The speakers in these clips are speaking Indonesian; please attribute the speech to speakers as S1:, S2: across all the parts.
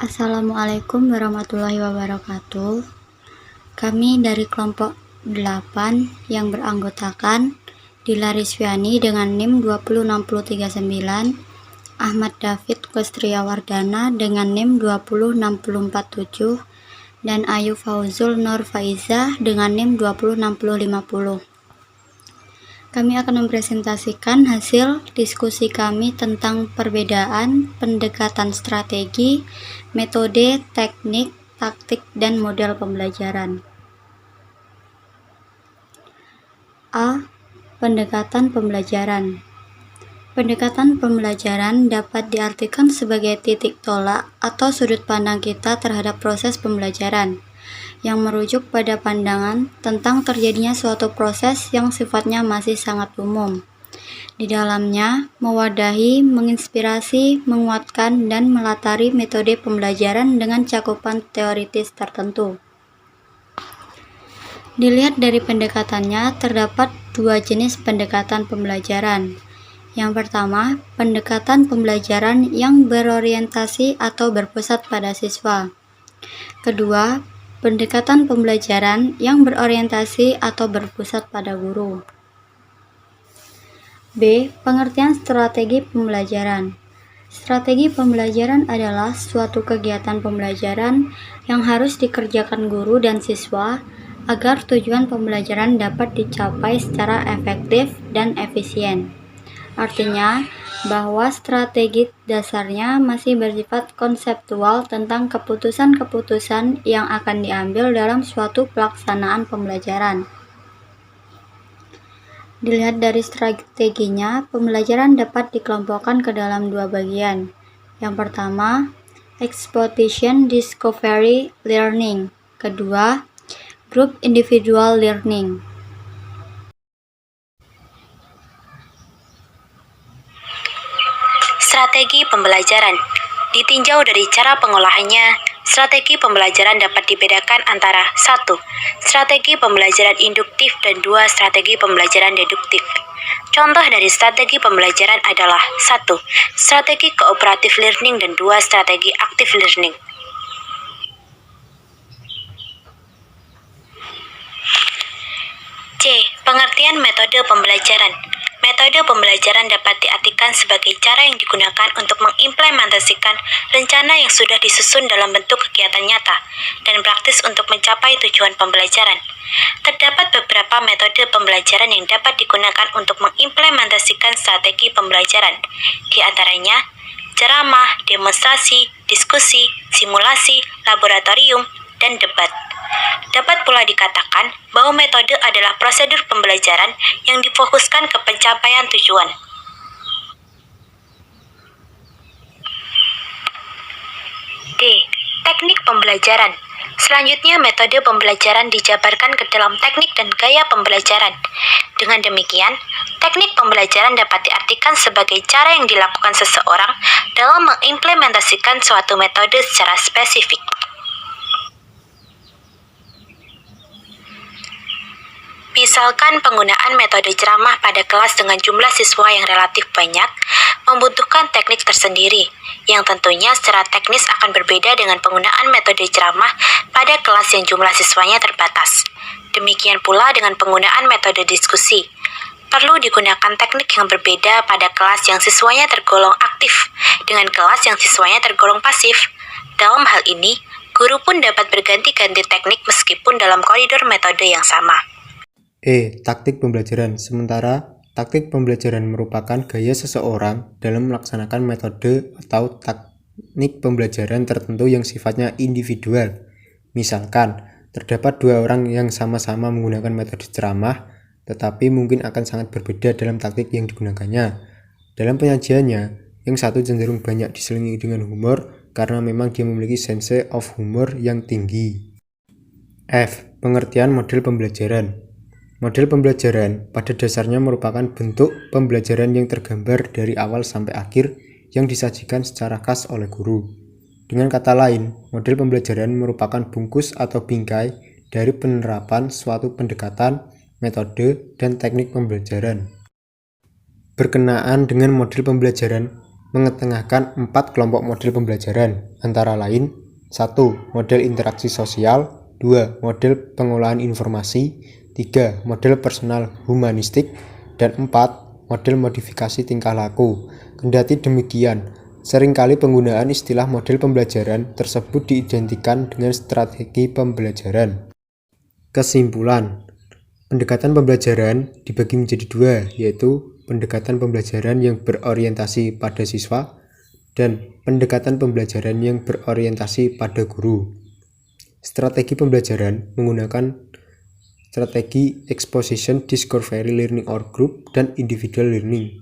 S1: Assalamualaikum warahmatullahi wabarakatuh. Kami dari kelompok 8 yang beranggotakan Dila Rizviani dengan NIM 20639, Ahmad David Kustriawardana dengan NIM 20647, dan Ayu Fauzul Nur Faizah dengan NIM 20650. Kami akan mempresentasikan hasil diskusi kami tentang perbedaan pendekatan strategi, metode, teknik, taktik, dan model pembelajaran. A. Pendekatan pembelajaran. Pendekatan pembelajaran dapat diartikan sebagai titik tolak atau sudut pandang kita terhadap proses pembelajaran, yang merujuk pada pandangan tentang terjadinya suatu proses yang sifatnya masih sangat umum. Di dalamnya, mewadahi, menginspirasi, menguatkan, dan melatari metode pembelajaran dengan cakupan teoritis tertentu. Dilihat dari pendekatannya, terdapat dua jenis pendekatan pembelajaran. Yang pertama, pendekatan pembelajaran yang berorientasi atau berpusat pada siswa. Kedua, pendekatan pembelajaran yang berorientasi atau berpusat pada guru. B. Pengertian strategi pembelajaran. Strategi pembelajaran adalah suatu kegiatan pembelajaran yang harus dikerjakan guru dan siswa agar tujuan pembelajaran dapat dicapai secara efektif dan efisien. Artinya, bahwa strategi dasarnya masih bersifat konseptual tentang keputusan-keputusan yang akan diambil dalam suatu pelaksanaan pembelajaran. Dilihat dari strateginya, pembelajaran dapat dikelompokkan ke dalam dua bagian. Yang pertama, exposition discovery learning. Kedua, group individual learning.
S2: Strategi pembelajaran. Ditinjau dari cara pengolahannya, strategi pembelajaran dapat dibedakan antara 1. Strategi pembelajaran induktif dan 2. Strategi pembelajaran deduktif. Contoh dari strategi pembelajaran adalah 1. Strategi cooperative learning dan 2. Strategi active learning. C. Pengertian metode pembelajaran. Metode pembelajaran dapat diartikan sebagai cara yang digunakan untuk mengimplementasikan rencana yang sudah disusun dalam bentuk kegiatan nyata dan praktis untuk mencapai tujuan pembelajaran. Terdapat beberapa metode pembelajaran yang dapat digunakan untuk mengimplementasikan strategi pembelajaran, di antaranya ceramah, demonstrasi, diskusi, simulasi, laboratorium, dan debat. Dapat pula dikatakan bahwa metode adalah prosedur pembelajaran yang difokuskan ke pencapaian tujuan. D. Teknik pembelajaran. Selanjutnya, metode pembelajaran dijabarkan ke dalam teknik dan gaya pembelajaran. Dengan demikian, teknik pembelajaran dapat diartikan sebagai cara yang dilakukan seseorang dalam mengimplementasikan suatu metode secara spesifik. Misalkan penggunaan metode ceramah pada kelas dengan jumlah siswa yang relatif banyak membutuhkan teknik tersendiri, yang tentunya secara teknis akan berbeda dengan penggunaan metode ceramah pada kelas yang jumlah siswanya terbatas. Demikian pula dengan penggunaan metode diskusi. Perlu digunakan teknik yang berbeda pada kelas yang siswanya tergolong aktif dengan kelas yang siswanya tergolong pasif. Dalam hal ini, guru pun dapat berganti-ganti teknik meskipun dalam koridor metode yang sama.
S3: Taktik pembelajaran. Sementara, taktik pembelajaran merupakan gaya seseorang dalam melaksanakan metode atau teknik pembelajaran tertentu yang sifatnya individual. Misalkan, terdapat dua orang yang sama-sama menggunakan metode ceramah, tetapi mungkin akan sangat berbeda dalam taktik yang digunakannya. Dalam penyajiannya, yang satu cenderung banyak diselingi dengan humor karena memang dia memiliki sense of humor yang tinggi. F. Pengertian model pembelajaran. Model pembelajaran pada dasarnya merupakan bentuk pembelajaran yang tergambar dari awal sampai akhir yang disajikan secara khas oleh guru. Dengan kata lain, model pembelajaran merupakan bungkus atau bingkai dari penerapan suatu pendekatan, metode, dan teknik pembelajaran. Berkenaan dengan model pembelajaran, mengetengahkan 4 kelompok model pembelajaran, antara lain 1. Model interaksi sosial, 2. Model pengolahan informasi, 3. Model personal humanistik, dan 4. Model modifikasi tingkah laku. Kendati demikian, seringkali penggunaan istilah model pembelajaran tersebut diidentikan dengan strategi pembelajaran. Kesimpulan, pendekatan pembelajaran dibagi menjadi dua, yaitu pendekatan pembelajaran yang berorientasi pada siswa dan pendekatan pembelajaran yang berorientasi pada guru. Strategi pembelajaran menggunakan strategi exposition, discovery learning or group, dan individual learning.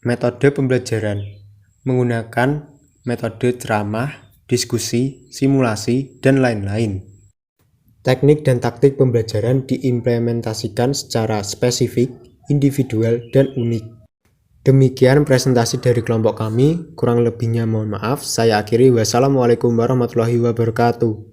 S3: Metode pembelajaran menggunakan metode ceramah, diskusi, simulasi, dan lain-lain. Teknik dan taktik pembelajaran diimplementasikan secara spesifik, individual, dan unik. Demikian presentasi dari kelompok kami, kurang lebihnya mohon maaf. Saya akhiri, wassalamualaikum warahmatullahi wabarakatuh.